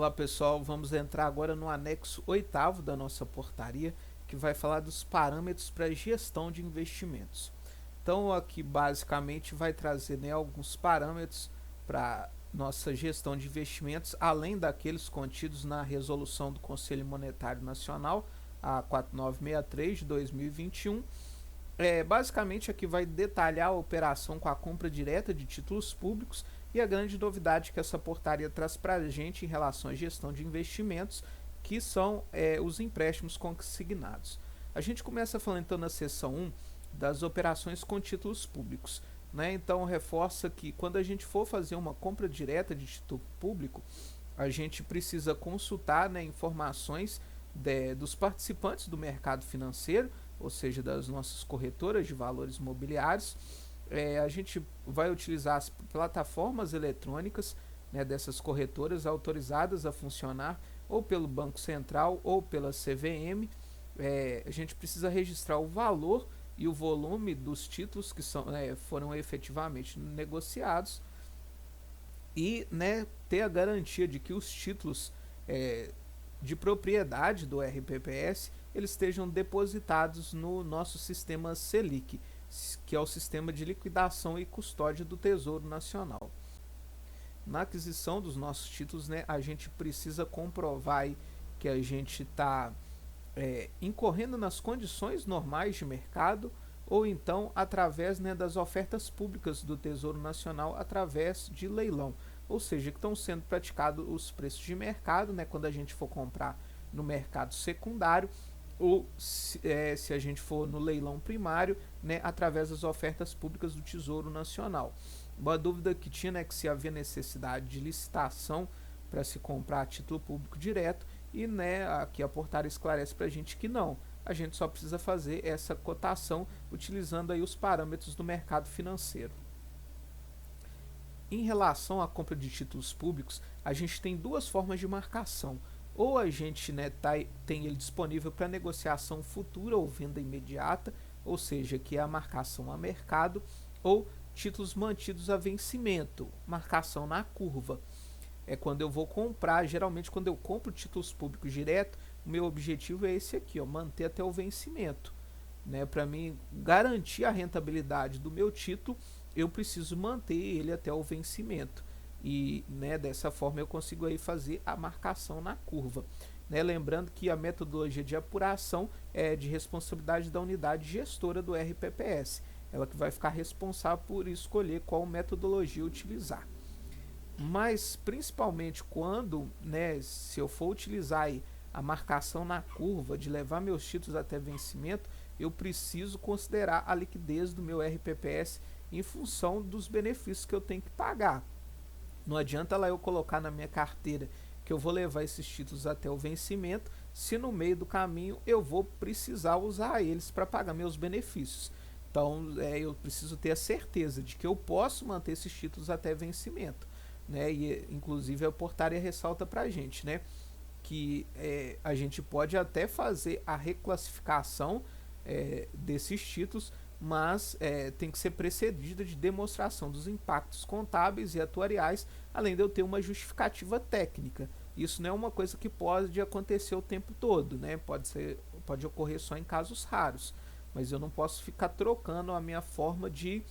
Olá pessoal, vamos entrar agora no anexo 8º da nossa portaria, que vai falar dos parâmetros para gestão de investimentos. Então aqui basicamente vai trazer, né, alguns parâmetros para nossa gestão de investimentos, além daqueles contidos na resolução do Conselho Monetário Nacional, a 4963 de 2021. Basicamente aqui vai detalhar a operação com a compra direta de títulos públicos e a grande novidade que essa portaria traz para a gente em relação à gestão de investimentos, que são os empréstimos consignados. A gente começa falando então na seção 1 das operações com títulos públicos. Né? Então reforça que quando a gente for fazer uma compra direta de título público, a gente precisa consultar, né, informações dos participantes do mercado financeiro, ou seja, das nossas corretoras de valores mobiliários. A gente vai utilizar as plataformas eletrônicas, né, dessas corretoras autorizadas a funcionar ou pelo Banco Central ou pela CVM. A gente precisa registrar o valor e o volume dos títulos que foram efetivamente negociados e, né, ter a garantia de que os títulos de propriedade do RPPS eles estejam depositados no nosso sistema Selic, que é o sistema de liquidação e custódia do Tesouro Nacional. Na aquisição dos nossos títulos, né, a gente precisa comprovar aí que a gente está incorrendo nas condições normais de mercado, ou então através, né, das ofertas públicas do Tesouro Nacional através de leilão, ou seja, que estão sendo praticados os preços de mercado, né, quando a gente for comprar no mercado secundário, ou se a gente for no leilão primário, né, através das ofertas públicas do Tesouro Nacional. Uma dúvida que tinha, né, que se havia necessidade de licitação para se comprar a título público direto, e, né, aqui a portaria esclarece para a gente que não. A gente só precisa fazer essa cotação utilizando aí os parâmetros do mercado financeiro. Em relação à compra de títulos públicos, a gente tem duas formas de marcação. Ou a gente, né, tem ele disponível para negociação futura ou venda imediata, ou seja, que é a marcação a mercado, ou títulos mantidos a vencimento, marcação na curva. É quando eu vou comprar, geralmente quando eu compro títulos públicos direto, o meu objetivo é esse aqui, ó, manter até o vencimento. Né? Para mim garantir a rentabilidade do meu título, eu preciso manter ele até o vencimento. E, né, dessa forma eu consigo aí fazer a marcação na curva. Né? Lembrando que a metodologia de apuração é de responsabilidade da unidade gestora do RPPS. Ela que vai ficar responsável por escolher qual metodologia utilizar. Mas principalmente quando, né, se eu for utilizar aí a marcação na curva de levar meus títulos até vencimento, eu preciso considerar a liquidez do meu RPPS em função dos benefícios que eu tenho que pagar. Não adianta lá eu colocar na minha carteira que eu vou levar esses títulos até o vencimento, se no meio do caminho eu vou precisar usar eles para pagar meus benefícios. Então eu preciso ter a certeza de que eu posso manter esses títulos até vencimento. Né? E inclusive a portaria ressalta para a gente, né, que a gente pode até fazer a reclassificação desses títulos, mas tem que ser precedida de demonstração dos impactos contábeis e atuariais, além de eu ter uma justificativa técnica. Isso não é uma coisa que pode acontecer o tempo todo, né? Pode ocorrer só em casos raros, mas eu não posso ficar trocando a minha forma de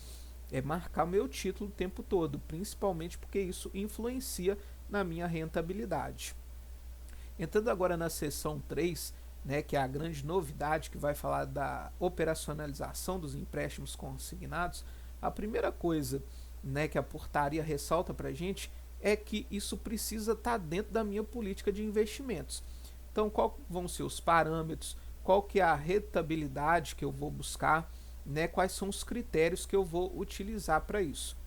marcar meu título o tempo todo, principalmente porque isso influencia na minha rentabilidade. Entrando agora na seção 3, né, que é a grande novidade que vai falar da operacionalização dos empréstimos consignados, a primeira coisa, né, que a portaria ressalta para a gente é que isso precisa estar dentro da minha política de investimentos. Então, qual vão ser os parâmetros, qual que é a rentabilidade que eu vou buscar, né, quais são os critérios que eu vou utilizar para isso.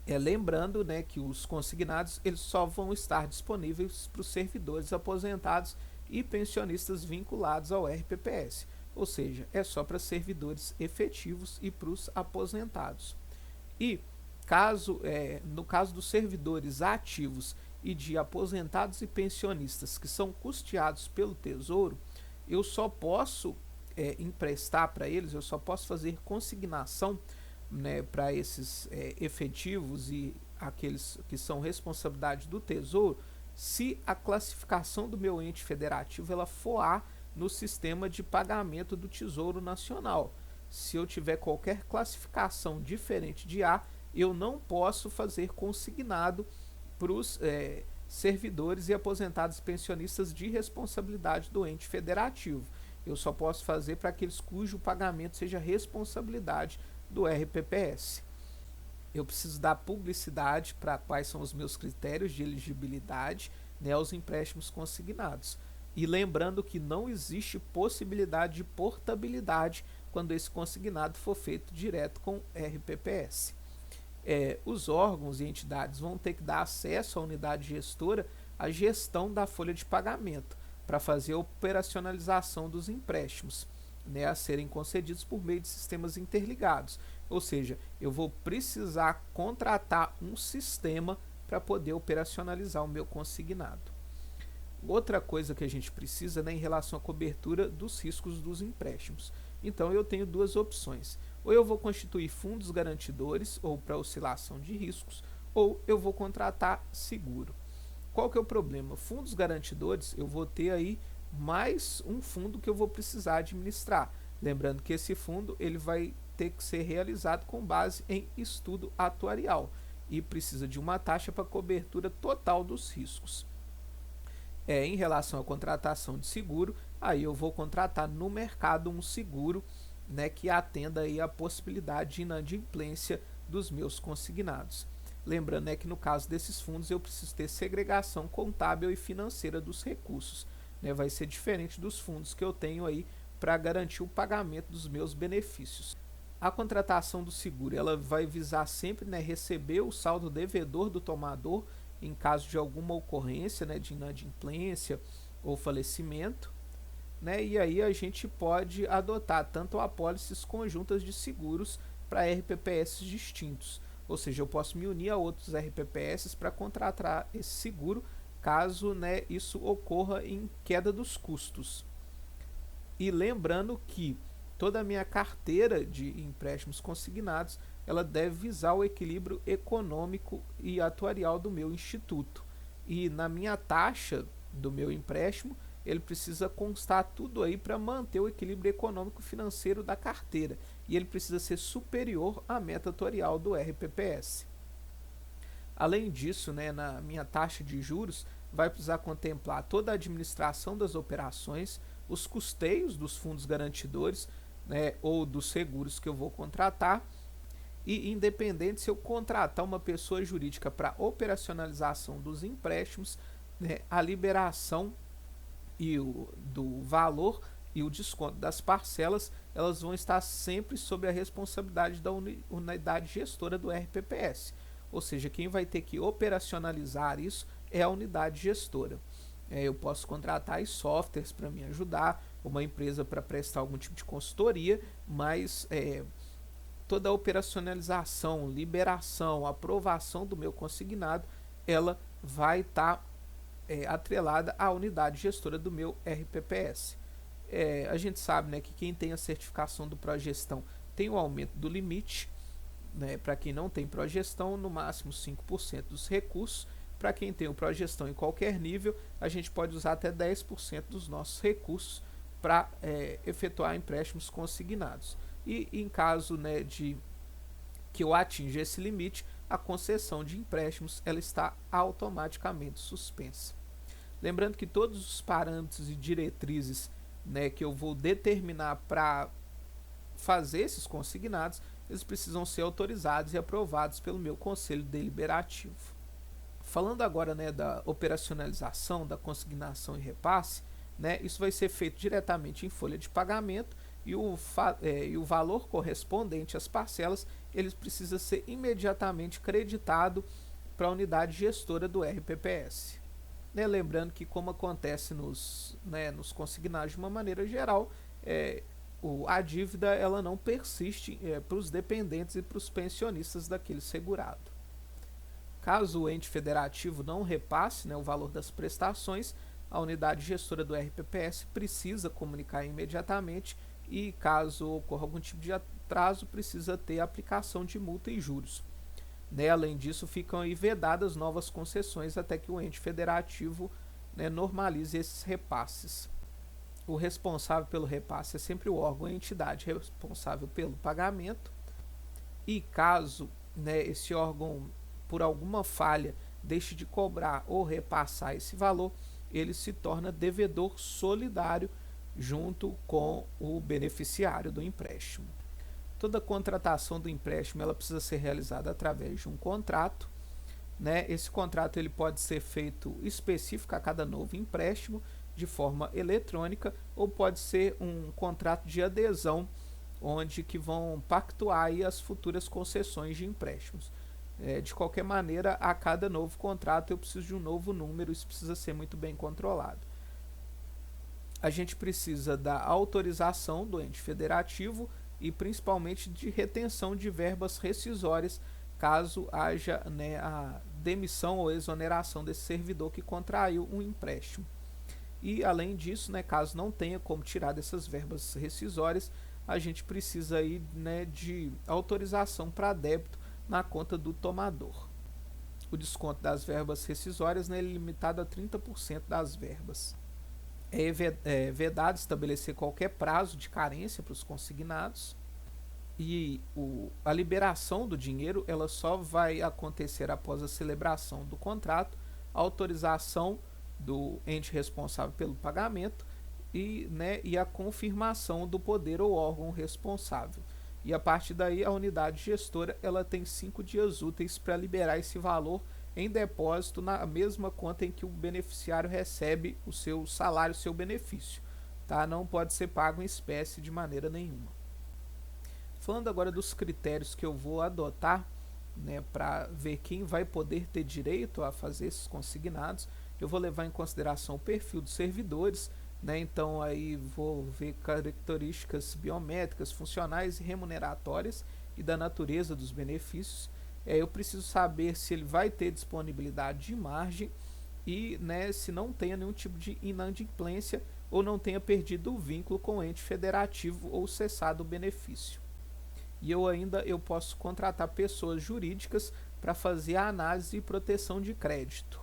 Lembrando, né, que os consignados eles só vão estar disponíveis para os servidores aposentados e pensionistas vinculados ao RPPS, ou seja, é só para servidores efetivos e para os aposentados. E no caso dos servidores ativos e de aposentados e pensionistas que são custeados pelo Tesouro, eu só posso emprestar para eles, eu só posso fazer consignação, né, para esses efetivos e aqueles que são responsabilidade do Tesouro, se a classificação do meu ente federativo ela for A no sistema de pagamento do Tesouro Nacional. Se eu tiver qualquer classificação diferente de A, eu não posso fazer consignado para os servidores e aposentados pensionistas de responsabilidade do ente federativo. Eu só posso fazer para aqueles cujo pagamento seja responsabilidade do RPPS. Eu preciso dar publicidade para quais são os meus critérios de elegibilidade, né, aos empréstimos consignados. E lembrando que não existe possibilidade de portabilidade quando esse consignado for feito direto com RPPS. Os órgãos e entidades vão ter que dar acesso à unidade gestora à gestão da folha de pagamento para fazer a operacionalização dos empréstimos, né, a serem concedidos por meio de sistemas interligados. Ou seja, eu vou precisar contratar um sistema para poder operacionalizar o meu consignado. Outra coisa que a gente precisa, né, em relação à cobertura dos riscos dos empréstimos. Então eu tenho duas opções. Ou eu vou constituir fundos garantidores ou para oscilação de riscos, ou eu vou contratar seguro. Qual que é o problema? Fundos garantidores, eu vou ter aí mais um fundo que eu vou precisar administrar. Lembrando que esse fundo ele vai ter que ser realizado com base em estudo atuarial e precisa de uma taxa para cobertura total dos riscos. Em relação à contratação de seguro, aí eu vou contratar no mercado um seguro, né, que atenda aí a possibilidade de inadimplência dos meus consignados. Lembrando, né, que no caso desses fundos eu preciso ter segregação contábil e financeira dos recursos, né, vai ser diferente dos fundos que eu tenho aí para garantir o pagamento dos meus benefícios. A contratação do seguro ela vai visar sempre, né, receber o saldo devedor do tomador em caso de alguma ocorrência, né, de inadimplência ou falecimento, né, e aí a gente pode adotar tanto apólices conjuntas de seguros para RPPS distintos, ou seja, eu posso me unir a outros RPPS para contratar esse seguro caso, né, isso ocorra em queda dos custos. E lembrando que toda a minha carteira de empréstimos consignados ela deve visar o equilíbrio econômico e atuarial do meu instituto. E na minha taxa do meu empréstimo, ele precisa constar tudo aí para manter o equilíbrio econômico financeiro da carteira. E ele precisa ser superior à meta atuarial do RPPS. Além disso, né, na minha taxa de juros, vai precisar contemplar toda a administração das operações, os custeios dos fundos garantidores, né, ou dos seguros que eu vou contratar, e independente se eu contratar uma pessoa jurídica para operacionalização dos empréstimos, né, a liberação do valor e o desconto das parcelas, elas vão estar sempre sob a responsabilidade da unidade gestora do RPPS. Ou seja, quem vai ter que operacionalizar isso é a unidade gestora. Eu posso contratar softwares para me ajudar, uma empresa para prestar algum tipo de consultoria, mas toda a operacionalização, liberação, aprovação do meu consignado, ela vai estar atrelada à unidade gestora do meu RPPS. A gente sabe, né, que quem tem a certificação do Progestão tem o aumento do limite, né, para quem não tem Progestão, no máximo 5% dos recursos. Para quem tem o Progestão em qualquer nível, a gente pode usar até 10% dos nossos recursos para efetuar empréstimos consignados. E em caso, né, de que eu atinja esse limite, a concessão de empréstimos ela está automaticamente suspensa. Lembrando que todos os parâmetros e diretrizes, né, que eu vou determinar para fazer esses consignados, eles precisam ser autorizados e aprovados pelo meu conselho deliberativo. Falando agora, né, da operacionalização, da consignação e repasse, né, isso vai ser feito diretamente em folha de pagamento e o valor correspondente às parcelas ele precisa ser imediatamente creditado para a unidade gestora do RPPS. Né, lembrando que, como acontece nos consignados de uma maneira geral, a dívida ela não persiste para os dependentes e para os pensionistas daquele segurado. Caso o ente federativo não repasse, né, o valor das prestações, a unidade gestora do RPPS precisa comunicar imediatamente e, caso ocorra algum tipo de atraso, precisa ter aplicação de multa e juros. né? Além disso, ficam aí vedadas novas concessões até que o ente federativo, né, normalize esses repasses. O responsável pelo repasse é sempre o órgão ou entidade responsável pelo pagamento, e caso, né, esse órgão, por alguma falha, deixe de cobrar ou repassar esse valor, ele se torna devedor solidário junto com o beneficiário do empréstimo. Toda contratação do empréstimo ela precisa ser realizada através de um contrato, né? Esse contrato ele pode ser feito específico a cada novo empréstimo de forma eletrônica, ou pode ser um contrato de adesão, onde que vão pactuar aí as futuras concessões de empréstimos. De qualquer maneira, a cada novo contrato eu preciso de um novo número, isso precisa ser muito bem controlado. A gente precisa da autorização do ente federativo e principalmente de retenção de verbas rescisórias, caso haja, né, a demissão ou exoneração desse servidor que contraiu um empréstimo. E além disso, né, caso não tenha como tirar dessas verbas rescisórias, a gente precisa aí, né, de autorização para débito na conta do tomador. O desconto das verbas rescisórias, né, é limitado a 30% das verbas. É vedado estabelecer qualquer prazo de carência para os consignados, e a liberação do dinheiro ela só vai acontecer após a celebração do contrato, a autorização do ente responsável pelo pagamento e a confirmação do poder ou órgão responsável. E a partir daí a unidade gestora ela tem 5 dias úteis para liberar esse valor em depósito na mesma conta em que o beneficiário recebe o seu salário, o seu benefício. Tá? Não pode ser pago em espécie de maneira nenhuma. Falando agora dos critérios que eu vou adotar, né, para ver quem vai poder ter direito a fazer esses consignados, eu vou levar em consideração o perfil dos servidores, né, então aí vou ver características biométricas, funcionais e remuneratórias e da natureza dos benefícios. Eu preciso saber se ele vai ter disponibilidade de margem e, né, se não tenha nenhum tipo de inadimplência ou não tenha perdido o vínculo com o ente federativo ou cessado o benefício. E eu posso contratar pessoas jurídicas para fazer a análise e proteção de crédito.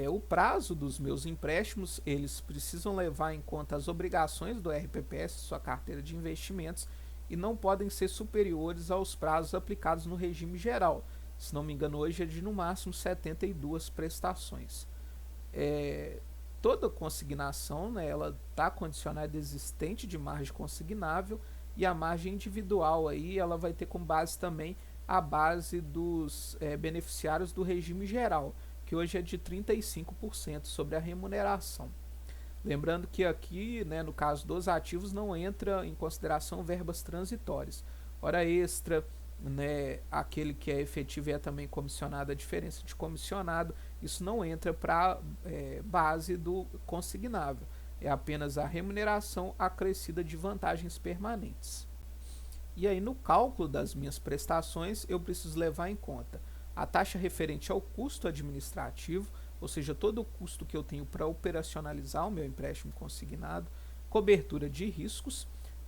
O prazo dos meus empréstimos, eles precisam levar em conta as obrigações do RPPS, sua carteira de investimentos, e não podem ser superiores aos prazos aplicados no regime geral. Se não me engano, hoje é de no máximo 72 prestações. Toda consignação, né, ela está condicionada existente de margem consignável, e a margem individual aí ela vai ter como base também a base dos beneficiários do regime geral, que hoje é de 35% sobre a remuneração. Lembrando que aqui, né, no caso dos ativos, não entra em consideração verbas transitórias. Hora extra, né, aquele que é efetivo e é também comissionado, a diferença de comissionado, isso não entra para base do consignável. É apenas a remuneração acrescida de vantagens permanentes. E aí no cálculo das minhas prestações eu preciso levar em conta a taxa referente ao custo administrativo, ou seja, todo o custo que eu tenho para operacionalizar o meu empréstimo consignado, cobertura de riscos,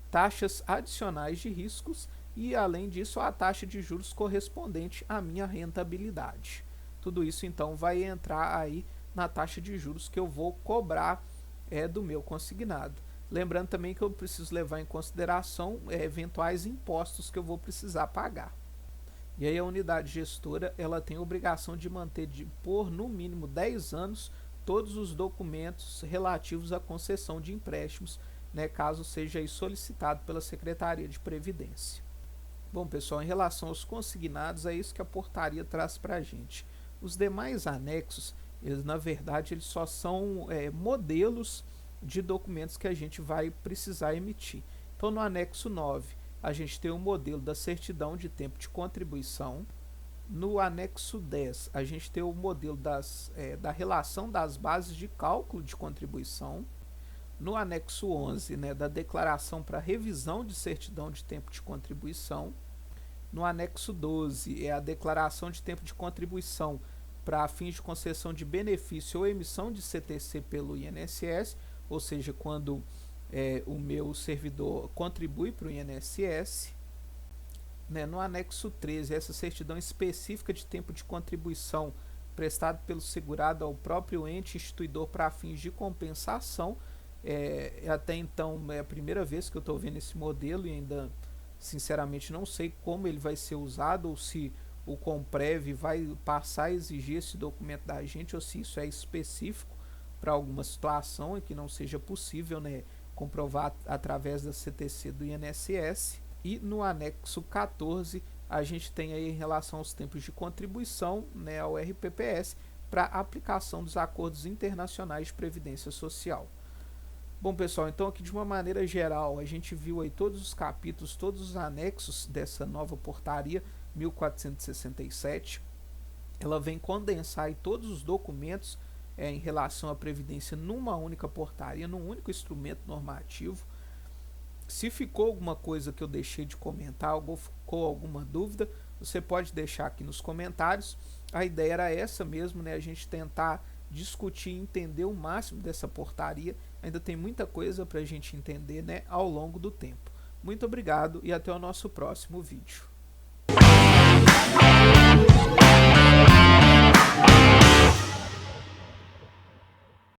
taxas adicionais de riscos e, além disso, a taxa de juros correspondente à minha rentabilidade. Tudo isso, então, vai entrar aí na taxa de juros que eu vou cobrar do meu consignado. Lembrando também que eu preciso levar em consideração eventuais impostos que eu vou precisar pagar. E aí a unidade gestora ela tem a obrigação de manter por no mínimo 10 anos todos os documentos relativos à concessão de empréstimos, né, caso seja aí solicitado pela Secretaria de Previdência. Bom, pessoal, em relação aos consignados, é isso que a portaria traz para a gente. Os demais anexos, eles na verdade eles só são modelos de documentos que a gente vai precisar emitir. Então no anexo 9 a gente tem o modelo da certidão de tempo de contribuição. No anexo 10 a gente tem o modelo da relação das bases de cálculo de contribuição. No anexo 11, né, da declaração para revisão de certidão de tempo de contribuição. No anexo 12 é a declaração de tempo de contribuição para fins de concessão de benefício ou emissão de CTC pelo INSS, ou seja, quando o meu servidor contribui para o INSS. né, no anexo 13, essa certidão específica de tempo de contribuição prestado pelo segurado ao próprio ente instituidor para fins de compensação. Até então é a primeira vez que eu estou vendo esse modelo e ainda sinceramente não sei como ele vai ser usado, ou se o Comprev vai passar a exigir esse documento da gente, ou se isso é específico para alguma situação em que não seja possível, né, comprovar através da CTC do INSS. E no anexo 14 a gente tem aí em relação aos tempos de contribuição, né, ao RPPS para aplicação dos acordos internacionais de previdência social. Bom, pessoal, então aqui de uma maneira geral a gente viu aí todos os capítulos, todos os anexos dessa nova portaria 1467. Ela vem condensar aí todos os documentos em relação à previdência numa única portaria, num único instrumento normativo. Se ficou alguma coisa que eu deixei de comentar, ou ficou alguma dúvida, você pode deixar aqui nos comentários. A ideia era essa mesmo, né? A gente tentar discutir e entender o máximo dessa portaria. Ainda tem muita coisa para a gente entender, né, ao longo do tempo. Muito obrigado e até o nosso próximo vídeo.